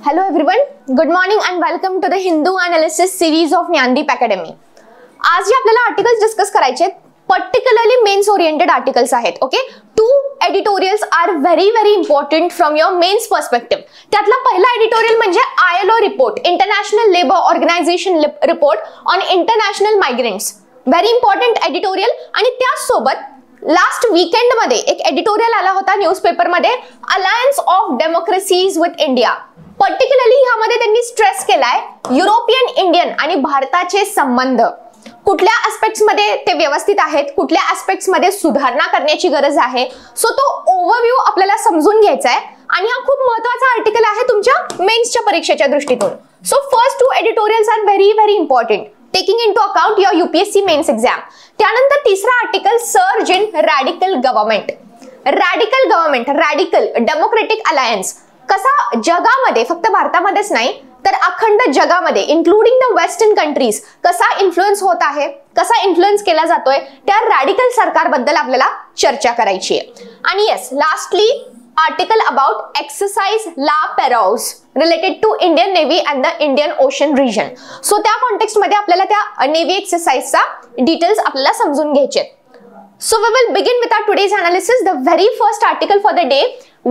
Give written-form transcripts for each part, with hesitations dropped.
Hello everyone, good morning and welcome to the Hindu analysis series of Jnandeep Academy. आज जे आपल्याला articles discuss करायचे आहेत, particularly mains oriented articles आहेत. Okay, two editorials are very very important from your mains perspective. त्यातला पहिला editorial म्हणजे ILO report, international labour organisation report on international migrants. Very important editorial. आणि त्याचसोबत लास्ट वीकेंड मध्ये एक एडिटोरियल आला होता न्यूजपेपर मध्ये, alliance of democracies with India. Particularly ह्यामध्ये त्यांनी स्ट्रेस केलाय युरोपियन इंडियन आणि भारताचे संबंध कुठल्या ऍस्पेक्ट्स मध्ये ते व्यवस्थित आहेत, कुठल्या ऍस्पेक्ट्स मध्ये सुधारणा करण्याची गरज आहे. सो तो ओव्हरव्ह्यू आपल्याला समजून घ्यायचा आहे आणि हा खूप महत्त्वाचा आर्टिकल आहे तुमच्या मेन्सच्या परीक्षेच्या दृष्टीतून. So first two editorials are very very important taking into account your UPSC mains exam. त्यानंतर तिसरा article, surge in radical government. Radical government, radical democratic alliance कसा जगामध्ये, फक्त भारतामध्येच नाही तर अखंड जगामध्ये इन्क्लुडिंग द वेस्टर्न कंट्रीज कसा इन्फ्लुएन्स होत आहे, कसा इन्फ्लुएन्स केला जातोय, त्या रॅडिकल सरकारबद्दल आपल्याला चर्चा करायची आहे. आणि yes, lastly article about exercise La Perouse related to Indian Navy and the Indian Ocean region. So त्या कॉन्टेक्स्ट मध्ये आपल्याला त्या नेव्ही एक्सरसाइजचा डिटेल्स आपल्याला समजून घ्यायचे आहेत. So we will begin with our today's analysis. The very first article for the day.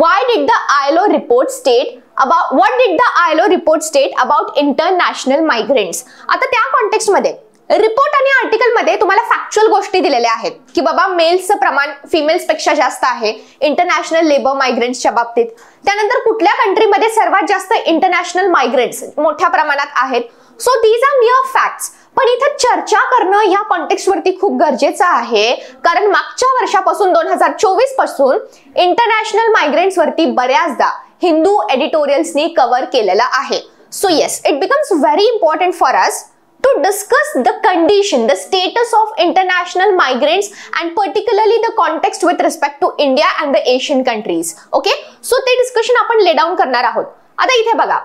Why did the ILO report state about what did the ILO report state about international migrants? आता त्या context मध्ये report आणि article मध्ये तुम्हाला factual गोष्टी दिलेल्या आहेत की बाबा मेल्सचं प्रमाण फिमेल्स पेक्षा जास्त आहे इंटरनॅशनल लेबर मायग्रेंट्सच्या बाबतीत. त्यानंतर कुठल्या कंट्रीमध्ये सर्वात जास्त इंटरनॅशनल मायग्रेंट्स मोठ्या प्रमाणात आहेत. So these are mere facts. पण इथे चर्चा करणं ह्या कॉन्टेक्स्ट वरती खूप गरजेचं आहे, कारण मागच्या वर्षापासून 2024 पासून इंटरनॅशनल मायग्रेंट्स वरती बऱ्याचदा हिंदू एडिटोरियल्सनी कव्हर केलेला आहे. So yes, it becomes very important for us to discuss the condition, the status of international migrants and particularly the context with respect to India and the Asian countries. Okay, so ते discussion आपण lay down करणार आहोत. आता इथे बघा,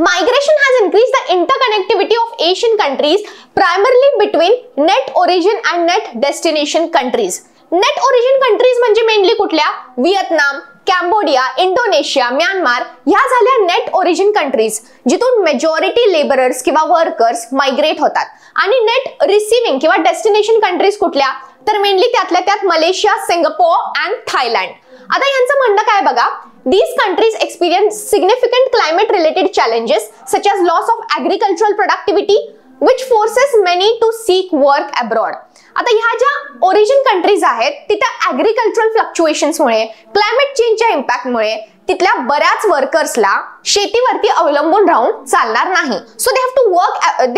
migration has increased the interconnectivity of Asian countries primarily between net origin and net destination countries. Net origin countries म्हणजे mainly कुठल्या? Vietnam, कॅम्बोडिया, Indonesia, Myanmar ह्या झाल्या नेट ओरिजिन कंट्रीज जिथून मेजॉरिटी लेबरर्स किंवा वर्कर्स मायग्रेट होतात. आणि नेट रिसिव्हिंग किंवा destination countries कुठल्या? तर मेनली त्यातल्या त्यात मलेशिया, सिंगापोर अँड थायलंड. आता यांचं म्हणणं काय बघा, these countries experience significant climate related challenges such as loss of agricultural productivity which forces many to seek work abroad. आता ह्या ज्या ओरिजिन कंट्रीज आहेत तिथे ऍग्रिकल्चरल फ्लक्च्युएशन्समुळे, क्लायमेट चेंजच्या इम्पॅक्टमुळे तिथल्या बऱ्याच वर्कर्सला शेतीवरती अवलंबून राहून चालणार नाही. So they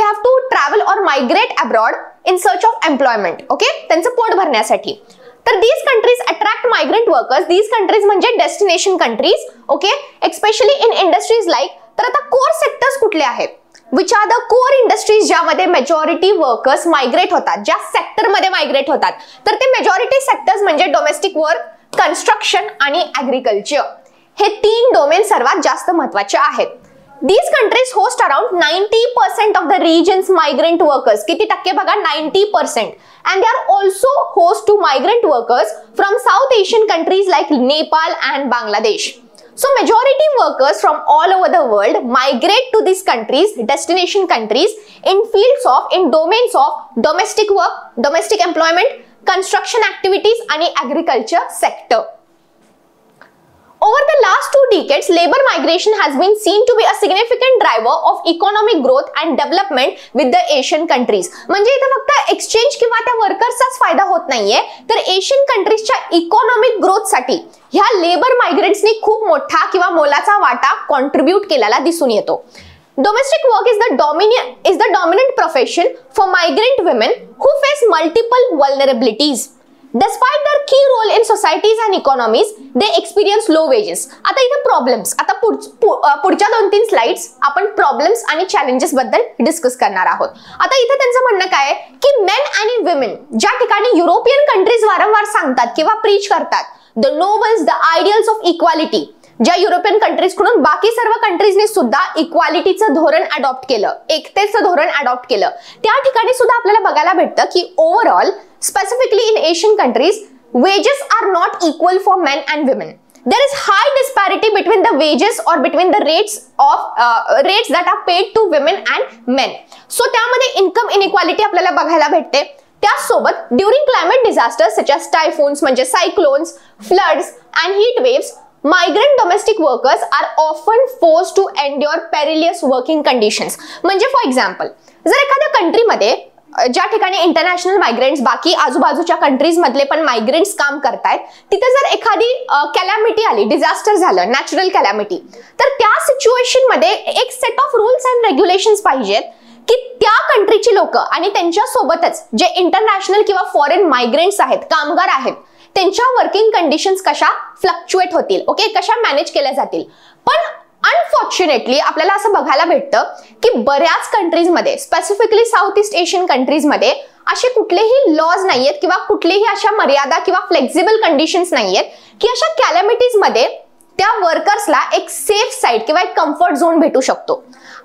have to travel or migrate abroad in search of employment. Okay, त्यांचं पोट भरण्यासाठी. तर these countries attract migrant workers. These countries म्हणजे destination countries. Okay, especially in industries like. तर आता कोर सेक्टर्स कुठले आहेत? Which are the core industries ज्यामध्ये मेजॉरिटी वर्कर्स मायग्रेट होतात, ज्या सेक्टरमध्ये मायग्रेट होतात. तर ते मेजॉरिटी सेक्टर्स म्हणजे डोमेस्टिक वर्क, कन्स्ट्रक्शन आणि ऍग्रिकल्चर. हे तीन डोमेन सर्वात जास्त महत्वाचे आहेत. These countries host around 90% of the region's migrant workers. किती टक्के बघा? 90%. And they are also host to migrant workers from South Asian countries like Nepal and Bangladesh. So majority workers from all over the world migrate to these countries, destination countries, in domains of domestic work, domestic employment, construction activities and agriculture sector. Over the last 2 decades, labor migration has been seen to be a significant driver of economic growth and development with the Asian countries. म्हणजे इथे फक्त exchange किंवा त्या वर्कर्सचाच फायदा होत नाहीये, तर Asian कंट्रीजच्या economic growth साठी ह्या लेबर मायग्रेंट्सनी खूप मोठा किंवा मोलाचा वाटा कॉन्ट्रीब्यूट केलेला दिसून येतो. Domestic work is the dominant profession for migrant women who face multiple vulnerabilities. Despite their key role in societies and economies, they experience low wages. आता इथे प्रॉब्लेम्स, आता पुढच्या 2-3 स्लाइड्स आपण प्रॉब्लेम्स आणि चॅलेंजेस बद्दल डिस्कस करणार आहोत. आता इथे त्यांचं म्हणणं काय आहे की मेन आणि विमेन ज्या ठिकाणी युरोपियन कंट्रीज वारंवार सांगतात किंवा प्रीच करतात, the nobles, the ideals of equality, ज्या युरोपियन कंट्रीज कडून बाकी सर्व कंट्रीजने सुद्धा इक्वालिटीचं धोरण अडॉप्ट केलं, एकतेचं धोरण अडॉप्ट केलं, त्या ठिकाणी सुद्धा आपल्याला बघायला भेटतं की overall specifically in Asian countries, wages are not equal for men and women. there is high disparity between the wages or between the rates that are paid to women and men. So त्यामध्ये income inequality आपल्याला बघायला भेटते. त्यासोबत during climate disasters such as typhoons म्हणजे cyclones, floods and heat waves, migrant domestic workers are often forced to endure perilous working conditions. म्हणजे for example, जर एखाद्या कंट्रीमध्ये ज्या ठिकाणी इंटरनॅशनल मायग्रेंट्स बाकी आजूबाजूच्या कंट्रीज मधले पण मायग्रेंट्स काम करतायत, तिथे जर एखादी कॅलॅमिटी आली, डिझास्टर झालं, नॅचरल कॅलॅमिटी, तर त्या सिच्युएशन मध्ये एक set of rules and regulations पाहिजेत की त्या कंट्रीची लोक आणि त्यांच्या सोबतच जे इंटरनॅशनल किंवा फॉरेन मायग्रेंट्स आहेत, कामगार आहेत, त्यांच्या वर्किंग कंडिशन्स कशा फ्लक्च्युएट होतील, ओके, कशा मॅनेज केल्या जातील. पण अनफॉर्च्युनेटली आपल्याला असं बघायला भेटतं की बऱ्याच कंट्रीजमध्ये, स्पेसिफिकली साऊथ ईस्ट एशियन कंट्रीजमध्ये असे कुठलेही लॉज नाहीयेत किंवा कुठलेही अशा मर्यादा किंवा फ्लेक्झिबल कंडिशन्स नाहीयेत की अशा कॅलॅमिटीज मध्ये त्या वर्कर्सला एक सेफ साईड किंवा एक कम्फर्ट झोन भेटू शकतो.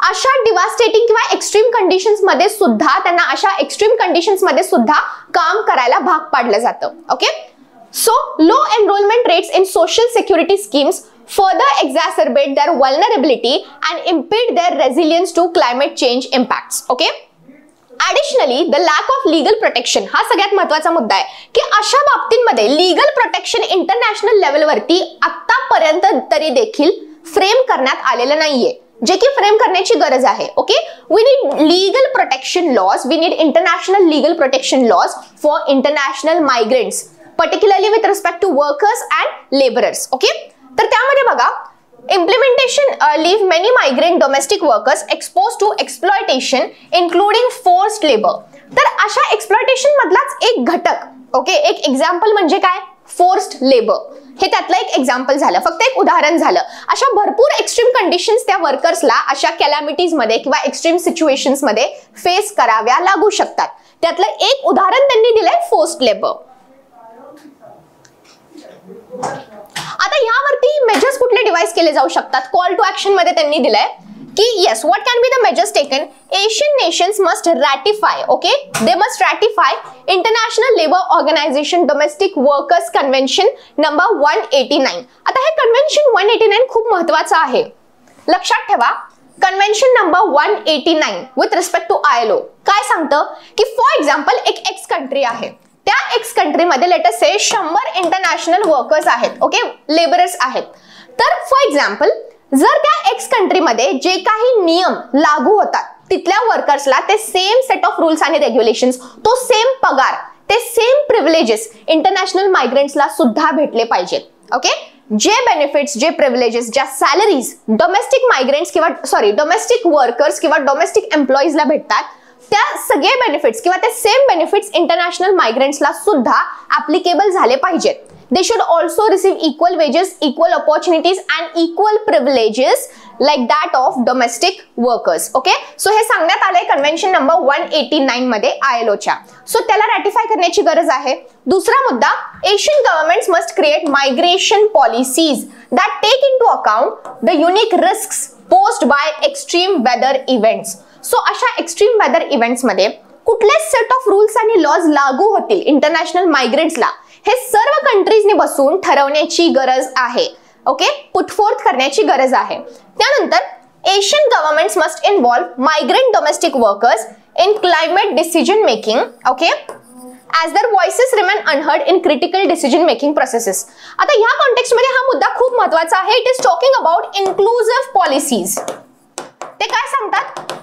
अशा डिवास्टेटिंग किंवा एक्स्ट्रीम कंडिशन्स मध्ये सुद्धा त्यांना अशा एक्स्ट्रीम कंडिशन्स मध्ये सुद्धा काम करायला भाग पाडलं जातं. Okay, so low enrolment rates in social security schemes further exacerbate their vulnerability and impede their resilience to climate change impacts. Okay? Additionally, the lack of legal protection हा सगळ्यात महत्त्वाचा मुद्दा आहे की अशा बाबतींमध्ये लीगल प्रोटेक्शन इंटरनॅशनल लेवलवरती आतापर्यंत तरी देखील फ्रेम करण्यात आलेलं नाहीये, जे की फ्रेम करण्याची गरज आहे. Okay, we need legal protection laws, we need international legal protection laws for international migrants, particularly with respect to workers and labourers. Okay, तर त्यामध्ये बघा, implementation leave many migrant domestic workers expose to exploitation including forced labour. तर अशा exploitation मधलाच एक घटक, okay, एक example म्हणजे काय, फोर्स्ड लेबर, हे त्यातलं एक एक्झाम्पल झालं, फक्त एक उदाहरण झालं. अशा भरपूर एक्स्ट्रीम कंडिशन्स त्या वर्कर्सला अशा कॅलॅमिटीज मध्ये किंवा एक्स्ट्रीम सिच्युएशन्स मध्ये फेस कराव्या लागू शकतात. त्यातलं एक उदाहरण त्यांनी दिलंय फोर्स्ड लेबर. आता यावरती मेजर्स कुठले डिवाइस केले जाऊ शकतात, कॉल टू ऍक्शन मध्ये त्यांनी दिलंय की yes, what can be the measures taken. Asian nations must ratify, okay, they must ratify international labour organisation domestic workers convention number 189. आता हे कन्व्हेन्शन 189 खूप महत्वाचं आहे, लक्षात ठेवा. Convention number 189 with respect to ILO काय सांगतं की फॉर एक्झाम्पल एक एक्स कंट्री आहे, त्या एक्स कंट्रीमध्ये let us say 100 international workers आहेत, ओके, लेबरर्स आहेत. तर फॉर एक्झाम्पल जर त्या एक्स कंट्रीमध्ये जे काही नियम लागू होतात तिथल्या वर्कर्सला ते सेम सेट ऑफ रूल्स आणि रेग्युलेशन्स, तो सेम पगार, ते सेम प्रिव्हिलेजेस इंटरनॅशनल मायग्रेंट्सला सुद्धा भेटले पाहिजेत. ओके, जे बेनिफिट्स, जे प्रिव्हिलेजेस, ज्या सॅलरीज डोमेस्टिक मायग्रेंट्स किंवा डोमेस्टिक वर्कर्स किंवा डोमेस्टिक एम्प्लॉईजला भेटतात, त्या सगळे बेनिफिट्स किंवा ते सेम बेनिफिट्स इंटरनॅशनल मायग्रेंट्सला सुद्धा ऍप्लिकेबल झाले पाहिजेत. They should also receive equal wedges, equal opportunities and equal privileges like that of domestic workers. Okay, so हे सांगण्यात आलंय कन्व्हेन्शन नंबर 189 मध्ये ILOच्या. सो त्याला रॅटिफाय करण्याची गरज आहे. दुसरा मुद्दा, Asian governments must create migration policies that take into account the unique risks posed by extreme weather events. So अशा एक्स्ट्रीम वेदर इव्हेंट्स मध्ये कुठले सेट ऑफ रूल्स आणि लॉज लागू होतील इंटरनॅशनल मायग्रेंट्सला, हे सर्व कंट्रीजने बसून ठरवण्याची गरज आहे. ओके, पुटफोर्थ करण्याची गरज आहे. त्यानंतर Asian governments must involve migrant domestic workers in climate decision making, okay, as their voices remain unheard in critical decision making processes. आता या कॉन्टेक्स्ट मध्ये हा मुद्दा खूप महत्त्वाचा आहे. It is talking about inclusive policies. ते काय सांगतात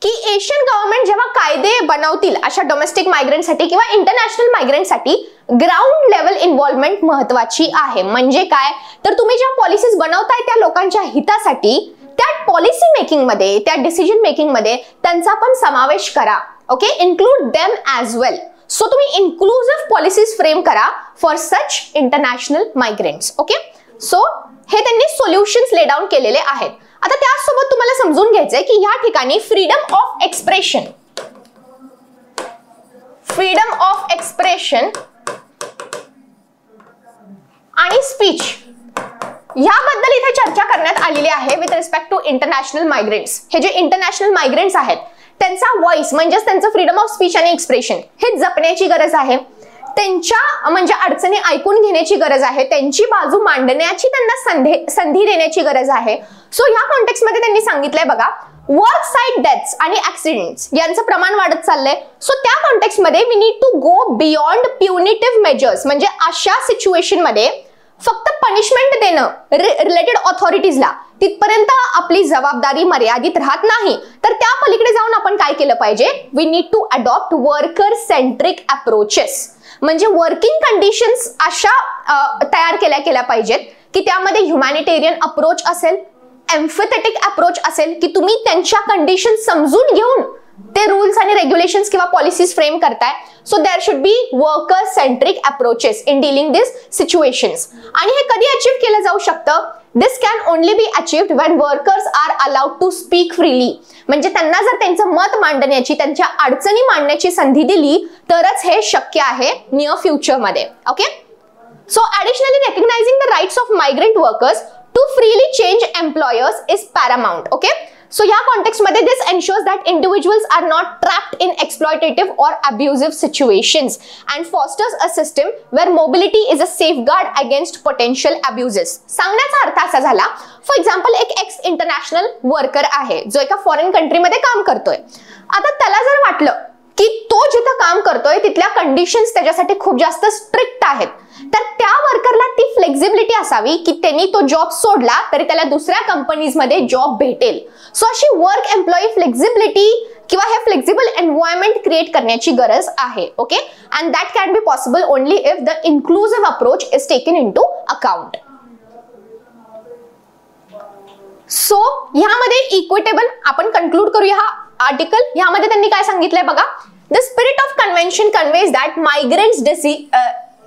की एशियन गव्हर्नमेंट जेव्हा कायदे बनवतील अशा डोमेस्टिक मायग्रेंटसाठी किंवा इंटरनॅशनल मायग्रेंटसाठी, ग्राउंड लेवल इन्व्हॉल्वमेंट महत्त्वाची आहे. म्हणजे काय, तर तुम्ही ज्या पॉलिसीज बनवताय त्या लोकांच्या हितासाठी, त्या पॉलिसी मेकिंग मध्ये, त्या डिसिजन मेकिंग मध्ये त्यांचा पण समावेश करा. Okay, include them as well. So तुम्ही इन्क्लुसिव्ह पॉलिसीज फ्रेम करा for such international migrants. Okay, so हे त्यांनी सोल्युशन्स ले डाऊन केलेले आहेत. आता त्यासोबत तुम्हाला समजून घ्यायचंय की या ठिकाणी फ्रीडम ऑफ एक्सप्रेशन आणि स्पीच याबद्दल इथे चर्चा करण्यात आलेली आहे विथ रिस्पेक्ट टू इंटरनॅशनल मायग्रेंट्स. हे जे इंटरनॅशनल मायग्रेंट्स आहेत त्यांचा व्हॉइस म्हणजेच त्यांचं फ्रीडम ऑफ स्पीच आणि एक्सप्रेशन हे जपण्याची गरज आहे. त्यांच्या म्हणजे अडचणी ऐकून घेण्याची गरज आहे, त्यांची बाजू मांडण्याची त्यांना संधी देण्याची गरज आहे. सो या कॉन्टेक्स्ट मध्ये त्यांनी सांगितलंय बघा, वर्क साइट डेथ्स आणि ऍक्सिडेंट्स यांचं प्रमाण वाढत चाललंय. सो त्या कॉन्टेक्स्ट मध्ये we need to go beyond punitive measures, म्हणजे अशा सिच्युएशन मध्ये फक्त पनिशमेंट देणं रिलेटेड ऑथॉरिटीजला तिथपर्यंत आपली जबाबदारी मर्यादित राहत नाही, तर त्या पलीकडे जाऊन आपण काय केलं पाहिजे, we need to adopt worker centric approaches. म्हणजे वर्किंग कंडिशन्स अशा तयार केल्या पाहिजेत की त्यामध्ये ह्युमॅनिटेरियन अप्रोच असेल, एम्फॅथेटिक अप्रोच असेल, की तुम्ही त्यांच्या कंडिशन समजून घेऊन ते रूल्स आणि रेग्युलेशन्स किंवा पॉलिसीज फ्रेम करताय. So there should be worker centric approaches in dealing this situations. आणि हे कधी अचीव्ह केलं जाऊ शकतं, this can only be achieved when workers are allowed to speak freely. म्हणजे त्यांना जर त्यांचं मत मांडण्याची, त्यांच्या अडचणी मांडण्याची संधी दिली तरच हे शक्य आहे नियर फ्युचरमध्ये. Okay, so additionally recognising the rights of migrant workers to freely change employers is paramount. Okay, so या कॉन्टेक्स्ट मध्ये this ensures that individuals are not trapped in exploitative or abusive situations and fosters a system where mobility is a safeguard against potential abuses. सांगण्याचा अर्थ असा झाला, for example एक ex international worker आहे जो एका फॉरेन कंट्रीमध्ये काम करतोय. आता त्याला जर वाटलं की तो जिथं काम करतोय तिथल्या कंडिशन्स त्याच्यासाठी खूप जास्त स्ट्रिक्ट आहेत, तर त्या वर्करला ती फ्लेक्झिबिलिटी असावी की त्यांनी तो जॉब सोडला तरी त्याला दुसऱ्या कंपनीजमध्ये जॉब भेटेल. सो अशी वर्क एम्प्लॉई फ्लेक्झिबिलिटी किंवा हे फ्लेक्झिबल एन्व्हायरमेंट क्रिएट करण्याची गरज आहे. Okay, and that can be possible only if the inclusive approach is taken into account. So ह्यामध्ये इक्विटेबल आपण कन्क्लूड करूया हा आर्टिकल. ह्यामध्ये त्यांनी काय सांगितलंय बघा, the spirit of convention conveys that migrants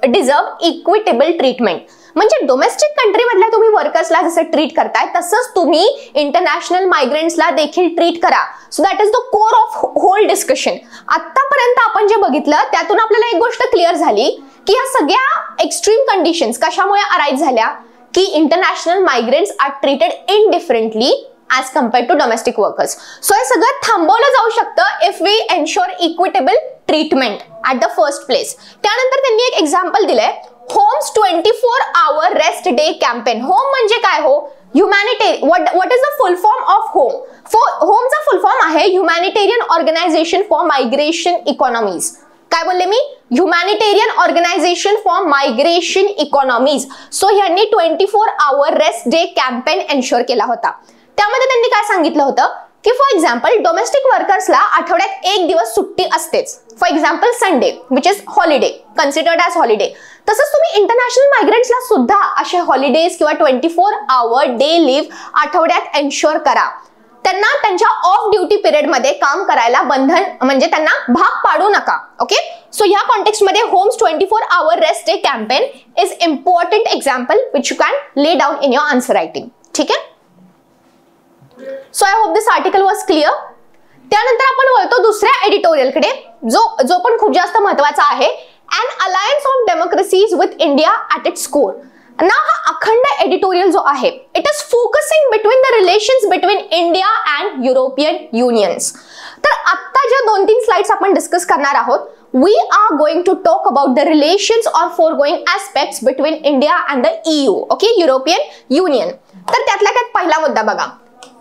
deserve equitable treatment. म्हणजे डोमेस्टिक कंट्री मधल्या तुम्ही वर्कर्सला जसं ट्रीट करताय तसंच तुम्ही इंटरनॅशनल मायग्रंट्सला देखील ट्रीट करा. So that is the core of whole discussion. आतापर्यंत आपण जे बघितलं त्यातून आपल्याला एक गोष्ट क्लिअर झाली की या सगळ्या एक्स्ट्रीम कंडिशन्स कशामुळे अराईज झाल्या, की international migrants are treated indifferently as compared to domestic workers. So हे सगळं थांबवलं जाऊ शकतं if we ensure equitable treatment at the first place. त्यानंतर त्यांनी एक एक्झाम्पल दिलंय, HOMEs 24 hour rest day campaign. HOME म्हणजे काय हो, humanitarian. What is the full form of HOME? होमचा फुल फॉर्म आहे humanitarian organisation for migration economies. काय बोलले मी? Humanitarian organisation for migration economies. So ह्यांनी 24 hour rest day campaign ensure केला होता. त्यामध्ये त्यांनी काय सांगितलं होतं की फॉर एक्झाम्पल डोमेस्टिक वर्कर्सला आठवड्यात एक दिवस सुट्टी असतेच, for example Sunday which is holiday, considered as holiday. तसंच तुम्ही इंटरनॅशनल मायग्रंट्सला सुद्धा असे हॉलिडेज किंवा 24 आवर डे लिव्ह आठवड्यात एन्श्योर करा. त्यांना त्यांच्या ऑफ ड्युटी पिरियडमध्ये काम करायला बंधन म्हणजे त्यांना भाग पाडू नका. ओके, सो ह्या कॉन्टेक्स्टमध्ये HOMEs 24 hour rest day campaign is important example which you can lay down in your answer writing. ठीक आहे, so I hope this article was clear. त्यानंतर आपण वळतो दुसऱ्या एडिटोरियलकडे जो पण खूप जास्त महत्वाचा आहे, an alliance of democracies with India at its core. ना हा अखंड एडिटोरियल जो आहे it is focusing between the relations between India and European Unions. तर आता ज्या 2-3 स्लाइड्स आपण डिस्कस करणार आहोत, we are going to talk about the relations or foregoing aspects between India and the EU, okay, European Union. तर त्यातला त्यात पहिला मुद्दा बघा,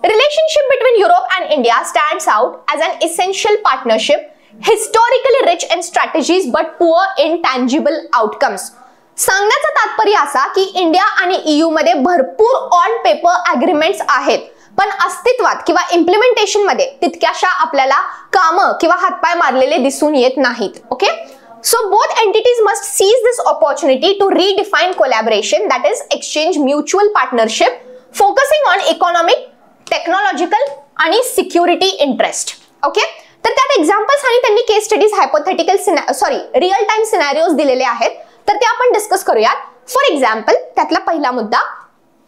relationship between Europe and India stands out as an essential partnership, historically rich in strategies but poor in tangible outcomes. सांगण्याचं तात्पर्य असा की इंडिया आणि EU मध्ये भरपूर ऑन पेपर अग्रीमेंट्स आहेत, पण अस्तित्वात किंवा इम्प्लिमेंटेशन मध्ये तितक्याशा आपल्याला कामं किंवा हातपाय मारलेले दिसून येत नाहीत. Okay, so both entities must seize this opportunity to redefine collaboration, that is exchange mutual partnership focusing on economic, technological आणि सिक्युरिटी इंटरेस्ट. ओके, तर त्यात एक्झाम्पल्स आणि त्यांनी case studies hypothetical real time scenarios दिलेले आहेत, तर ते आपण डिस्कस करूयात. फॉर एक्झाम्पल त्यातला पहिला मुद्दा,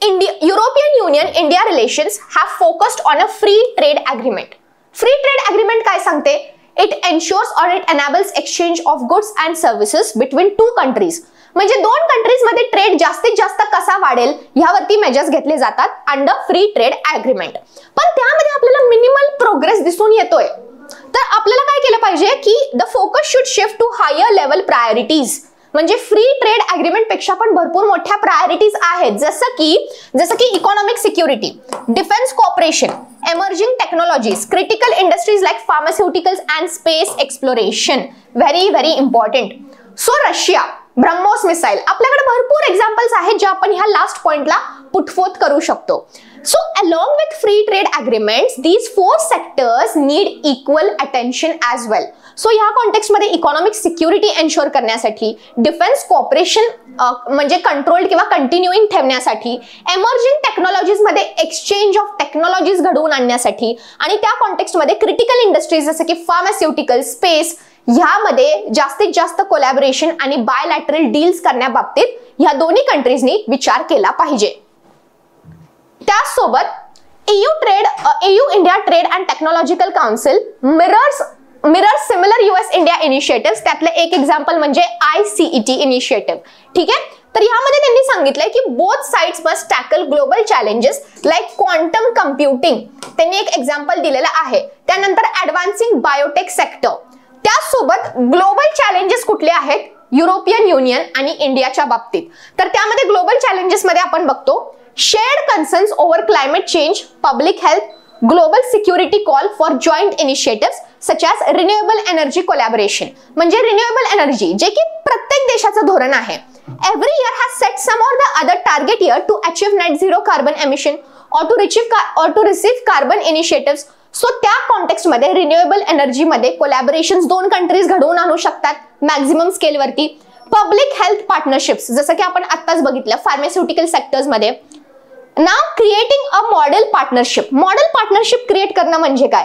European Union India relations have focused on a free trade agreement. Free trade agreement काय सांगते? It ensures or it enables exchange of goods and services between two countries. म्हणजे दोन कंट्रीज मध्ये trade जास्तीत जास्त कसा वाढेल यावरती मेजर्स घेतले जातात अंडर फ्री ट्रेड अग्रीमेंट. पण त्यामध्ये आपल्याला मिनिमल प्रोग्रेस दिसून येतोय. तर आपल्याला काय केलं पाहिजे की the focus should shift to higher level priorities. म्हणजे फ्री ट्रेड अग्रीमेंट पेक्षा पण भरपूर मोठ्या प्रायोरिटीज आहेत, जसं की economic security, defence cooperation, emerging technologies, critical industries like pharmaceuticals and space exploration. Very very important. So Russia, BrahMos missile, आपल्याकडे भरपूर एक्झाम्पल्स आहेत जे आपण ह्या लास्ट पॉइंटला पुटफोर्थ करू शकतो. So along with free trade agreements, these four sectors need equal attention as well. So ह्या कॉन्टेक्स्ट मध्ये इकॉनॉमिक सिक्युरिटी एन्शोर करण्यासाठी, डिफेन्स कॉपरेशन म्हणजे कंट्रोल्ड किंवा कंटिन्यूइंग ठेवण्यासाठी, एमर्जिंग टेक्नॉलॉजीज मध्ये एक्सचेंज ऑफ टेक्नॉलॉजीज घडवून आणण्यासाठी आणि त्या कॉन्टेक्स्ट मध्ये क्रिटिकल इंडस्ट्रीज जसं की फार्मास्युटिकल, स्पेस ह्यामध्ये जास्तीत जास्त कोलॅबोरेशन आणि बायलॅटरल डील्स करण्याबाबतीत ह्या दोन्ही कंट्रीजनी विचार केला पाहिजे. त्यासोबत EU India trade and technological council mirrors similar US India initiative. त्यातलं एक एक्झाम्पल म्हणजे ICET इनिशिएटिव्ह. ठीक आहे, तर यामध्ये त्यांनी सांगितलंय की both sides must tackle global challenges like quantum computing. त्यांनी एक एक्झाम्पल दिलेलं आहे. त्यानंतर ऍडव्हान्सिंग बायोटेक सेक्टर. त्यासोबत ग्लोबल चॅलेंजेस कुठले आहेत युरोपियन युनियन आणि इंडियाच्या बाबतीत. तर त्यामध्ये ग्लोबल चॅलेंजेस मध्ये आपण बघतो shared concerns over climate change, public health, global security call for joint initiative such as renewable energy collaboration. म्हणजे रिन्युएबल एनर्जी जे की प्रत्येक देशाचं धोरण आहे. Every year has set some or the other target year to achieve net zero carbon emission or to receive carbon initiatives. So त्या context मध्ये renewable energy मध्ये कोलॅबोरेशन्स दोन कंट्रीज घडवून आणू शकतात मॅक्झिमम स्केलवरती. पब्लिक हेल्थ पार्टनरशिप्स जसं की आपण आत्ताच बघितलं फार्मास्युटिकल सेक्टर्स मध्ये. Now creating a model partnership. Model partnership create करणं म्हणजे काय?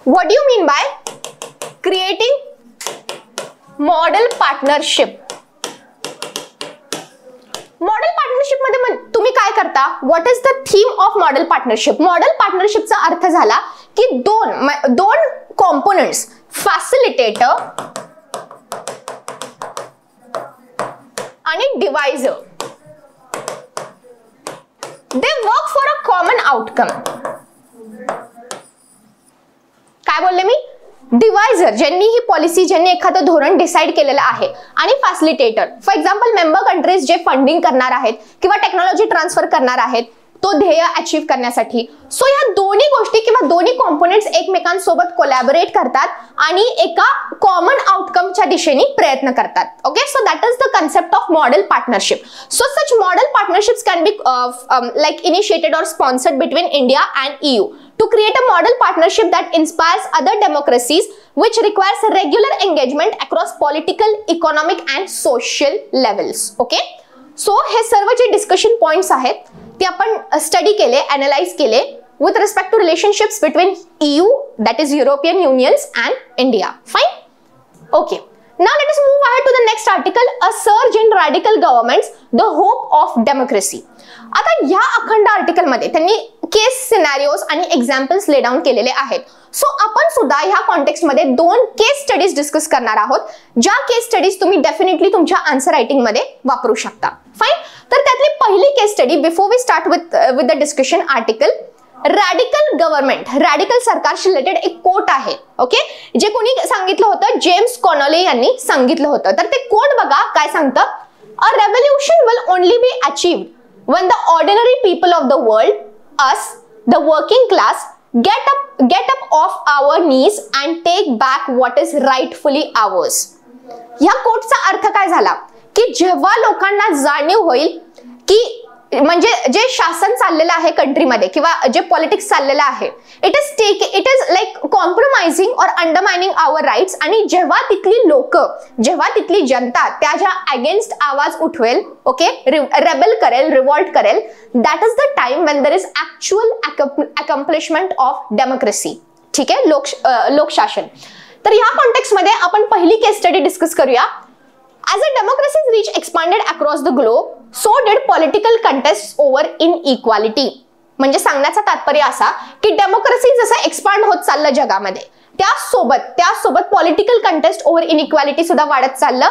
What do you mean by creating model partnership? Model partnership मध्ये तुम्ही काय करता? What is the theme of model partnership? Model पार्टनरशिपचा अर्थ झाला की दोन कॉम्पोनंट्स फॅसिलिटेटर आणि divisor they work for a common outcome. काय बोलले मी? डिवायझर ज्यांनी ही पॉलिसी, ज्यांनी एखादं धोरण डिसाइड केलेलं आहे, आणि facilitator for example member countries जे फंडिंग करणार आहेत किंवा टेक्नॉलॉजी ट्रान्सफर करणार आहेत तो ध्येय अचीव करण्यासाठी. सो या दोन्ही गोष्टी किंवा दोन्ही कॉम्पोनेंट्स एकमेकांसोबत कोलॅबोरेट करतात आणि एका कॉमन आउटकमच्या दिशेने प्रयत्न करतात. Okay, so that is the concept of model partnership. So such model partnerships can be like initiated or sponsored between India and EU to create a model partnership that inspires other democracies which requires regular engagement across political, economic and social levels. Okay, so हे सर्व जे discussion points आहेत ते आपण study केले, analyse केले with respect to relationships between EU, that is European Unions, and India. Fine? Okay. Now let us move ahead to the next article, a surge in radical governments, the hope of democracy. आता या अखंड article मध्ये त्यांनी केस scenarios आणि examples ले down केलेले आहेत. So आपण सुद्धा ह्या कॉन्टेक्स्ट मध्ये दोन केस स्टडीज डिस्कस करणार आहोत, ज्या केस स्टडीज तुम्ही डेफिनेटली तुमच्या आन्सर रायटिंग मध्ये वापरू शकता. फाइन. तर त्यातली पहिली case study before we start with the discussion article, radical government, radical सरकारशी रिलेटेड एक कोट आहे. ओके, जे कोणी सांगितलं होतं? जेम्स कॉनोली यांनी सांगितलं होतं. तर ते कोट बघा काय सांगतं. A revolution will only be achieved when the ordinary people of the world, us, the working class, get up off our knees and take back what is rightfully ours. या कोटचा अर्थ काय झाला की जेव्हा लोकांना जाणीव होईल की म्हणजे जे शासन चाललेलं आहे कंट्रीमध्ये किंवा जे पॉलिटिक्स चाललेलं आहे, इट इज लाईक कॉम्प्रोमाइजिंग और अंडरमाइनिंग आवर राईट्स, आणि जेव्हा तिथली लोक, जेव्हा तिथली जनता त्याच्या अगेन्स्ट आवाज उठवेल, ओके, रेबेल करेल, रिवॉल्ट करेल, that is the time when there is actual accomplishment of democracy. ठीक आहे, लोकशासन. तर या कॉन्टेक्स्ट मध्ये आपण पहिली केस स्टडी डिस्कस करूया. As a democracies reach expanded across the globe, so did political contests over inequality. म्हणजे सांगण्याचा तात्पर्य असा की डेमोक्रेसी जसं एक्सपांड होत चाललं जगामध्ये, त्यासोबत पॉलिटिकल कंटेस्ट ओव्हर इनइक्वालिटी सुद्धा वाढत चाललं.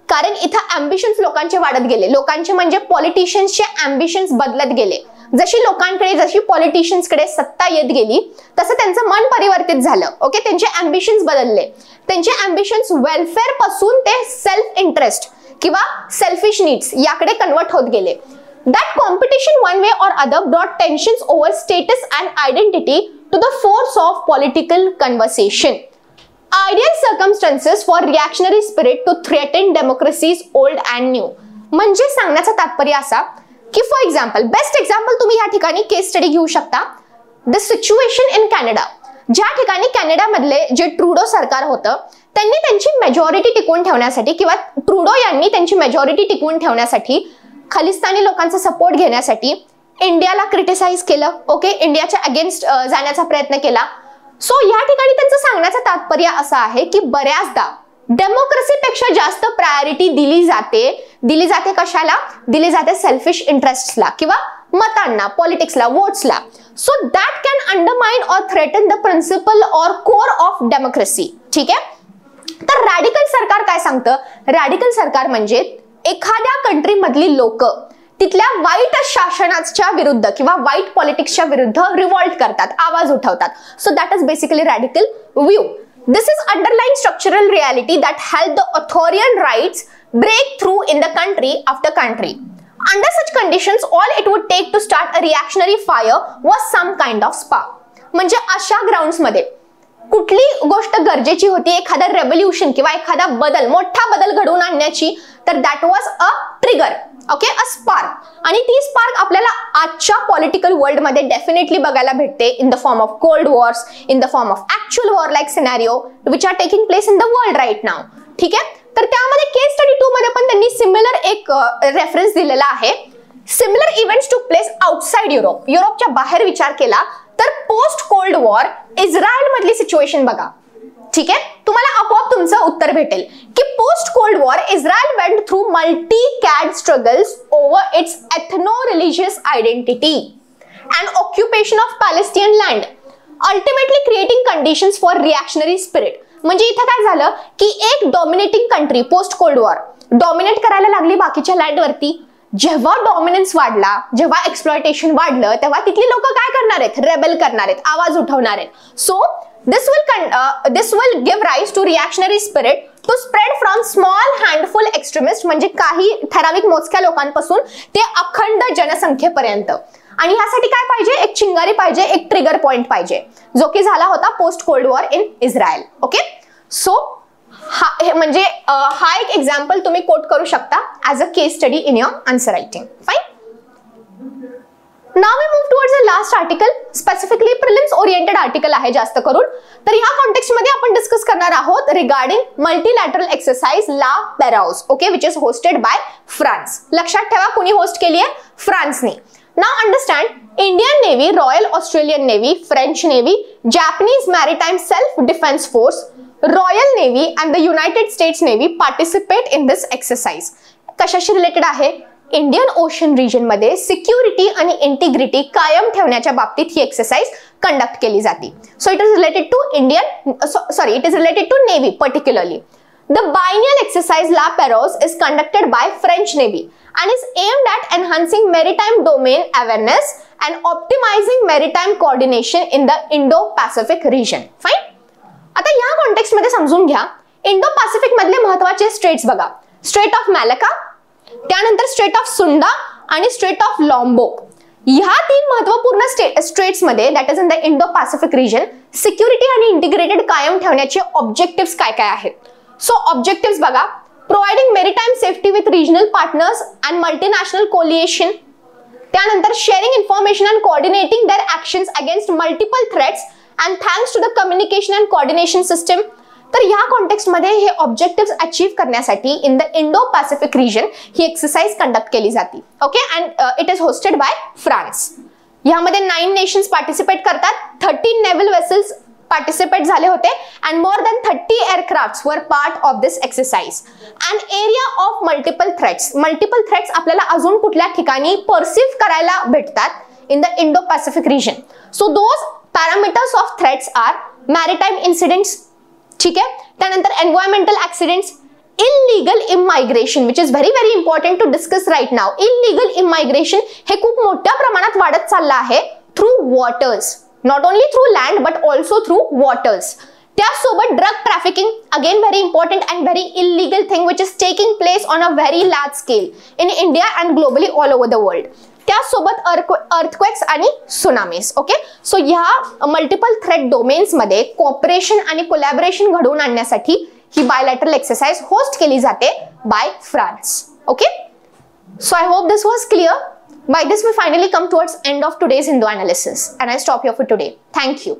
कारण इथं अँबिशन्स लोकांचे वाढत गेले. लोकांचे म्हणजे पॉलिटिशियन्सचे अँबिशन्स बदलत गेले. जशी लोकांकडे, जशी पॉलिटिशियन्सकडे सत्ता येत गेली तसं त्यांचं मन परिवर्तित झालं. ओके, त्यांचे अँबिशन्स बदलले. त्यांचे अँबिशन्स वेलफेअर पासून ते सेल्फ इंटरेस्ट किंवा सेल्फिश नीड्स याकडे कन्वर्ट होत गेले. That competition one way or other brought tensions over status and identity to the force of political conversation. Ideal circumstances for reactionary spirit to threaten democracies old and new. म्हणजे सांगण्याचं तात्पर्य असा की for example, best example तुम्ही या ठिकाणी केस study घेऊ शकता. The situation in Canada. ज्या ठिकाणी कॅनडामधले जे ट्रुडो सरकार होतं त्यांनी त्यांची मेजॉरिटी टिकवून ठेवण्यासाठी किंवा ट्रुडो यांनी त्यांची मेजॉरिटी टिकवून ठेवण्यासाठी खालिस्तानी लोकांचा सपोर्ट घेण्यासाठी इंडियाला क्रिटिसाइज केलं. ओके, इंडियाच्या अगेन्स्ट जाण्याचा प्रयत्न केला. सो या ठिकाणी त्यांचं सांगण्याचं तात्पर्य असं आहे की बऱ्याचदा डेमोक्रेसीपेक्षा जास्त प्रायोरिटी दिली जाते कशाला? दिली जाते सेल्फिश इंटरेस्टला किंवा मतांना, पॉलिटिक्सला, वोट्सला. So that can undermine or threaten the principle or core of democracy. ठीक आहे, तर रॅडिकल सरकार काय सांगतं? रॅडिकल सरकार म्हणजे एखाद्या कंट्री मधली लोक तिथल्या वाईट शासनाच्या विरुद्ध किंवा वाईट पॉलिटिक्सच्या विरुद्ध रिव्हॉल्ट करतात, आवाज उठवतात. So that is basically radical view. This is underlying structural reality that helped the authoritarian rights break through in the country after country. Under such conditions, all it would take to start a reactionary fire was some kind of spark. म्हणजे अशा grounds मध्ये कुठली गोष्ट गरजेची होती एखादा revolution किंवा एखादा बदल, मोठा बदल घडवून आणण्याची, तर that was a trigger. Okay, a spark. आणि ती स्पार्क आपल्याला आजच्या पॉलिटिकल वर्ल्ड मध्ये डेफिनेटली बघायला भेटते in the form of cold wars, in the form of actual war like scenario which are taking place in the world right now. ठीक आहे, तर त्यामध्ये केस स्टडी 2 मध्ये पण त्यांनी सिमिलर एक रेफरन्स दिलेला आहे. Similar events took place outside Europe. युरोपच्या बाहेर विचार केला तर पोस्ट कोल्ड वॉर इस्रायल मधली सिच्युएशन बघा. ठीक आहे, तुम्हाला आपोआप तुमचं उत्तर भेटेल की post cold war Israel went through multi-decade struggles over its ethno-religious identity and occupation of Palestinian land, ultimately creating conditions for reactionary spirit. म्हणजे इथं काय झालं की एक dominating country post cold war dominate करायला लागली बाकीच्या लँडवरती. जेव्हा डॉमिनन्स वाढला, जेव्हा एक्सप्लॉयटेशन वाढलं, तेव्हा तिथली लोक काय करणार आहेत? रेबेल करणार आहेत, आवाज उठवणार आहेत. So this will give rise to reactionary spirit to spread from small handful extremists, म्हणजे काही ठराविक मोजक्या लोकांपासून ते अखंड जनसंख्येपर्यंत. आणि ह्यासाठी काय पाहिजे? एक चिंगारी पाहिजे, एक ट्रिगर पॉइंट पाहिजे, जो की झाला होता post cold war in Israel. Okay, so म्हणजे हा एक एक्झाम्पल तुम्ही कोट करू शकता as a case study in your answer writing. Fine. Now we move towards the last article, specifically prelims oriented article आहे जास्त करून. तर ह्या कॉन्टेक्स्ट मध्ये आपण डिस्कस करणार आहोत regarding multilateral exercise La Perouse. Okay, which is hosted by France. लक्षात ठेवा कोणी होस्ट केली आहे? फ्रान्सने. Now understand, Indian Navy, Royal Australian Navy, French Navy, Japanese Maritime Self Defence Force, Royal Navy and the United States Navy participate in this exercise. कशाशी related आहे? Indian Ocean region मध्ये सिक्युरिटी आणि इंटिग्रिटी कायम ठेवण्याच्या बाबतीत ही exercise conduct केली जाते. So it is related to it is related to navy particularly. The biennial exercise La Perouse is conducted by French Navy and is aimed at enhancing maritime domain awareness and optimizing maritime coordination in the Indo-Pacific region. Fine. आता या context मध्ये समजून घ्या, Indo Pacific मधले महत्त्वाचे straits बघा. Straight of मॅलेका, त्यानंतर straight of सुंडा आणि स्ट्रेट ऑफ लॉम्बोक. ह्या 3 महत्त्वपूर्ण स्ट्रेट्स मध्ये, that is in the Indo Pacific region, security आणि इंटिग्रेटेड कायम ठेवण्याचे ऑब्जेक्टिव्स काय काय आहेत? सो ऑब्जेक्टिव्स बघा. Providing maritime safety with regional partners and multinational coalition. त्यानंतर sharing information and coordinating their actions against multiple threats and thanks to the communication and coordination system. तर ह्या कॉन्टेक्स्ट मध्ये हे ऑब्जेक्टिव्स अचीव्ह करण्यासाठी in the Indo Pacific region ही exercise conduct केली जाते. Okay, and it is hosted by France. ह्यामध्ये 9 nations participate करतात, 13 नेव्हल वेसल्स पार्टिसिपेट झाले होते and more than 30 aircrafts were part of this exercise. An area of multiple threats. Multiple threats आपल्याला अजून कुठल्या ठिकाणी perceive करायला भेटतात in the Indo-Pacific region. So those parameters of threats are maritime incidents, ठीक आहे, त्यानंतर environmental accidents, illegal immigration, which is very very important to discuss right now. Illegal immigration हे खूप मोठ्या प्रमाणात वाढत चाललं आहे through waters, not only through land but also through waters. त्यासोबत drug trafficking, again very important and very illegal thing which is taking place on a very large scale in India and globally all over the world. त्यासोबत earthquakes आणि tsunamis. Okay, so ह्या multiple threat domains मध्ये cooperation आणि collaboration घडवून आणण्यासाठी ही bilateral exercise host केली जाते by France. Okay, so I hope this was clear. By this we finally come towards end of today's Hindu analysis and I stop here for today. Thank you.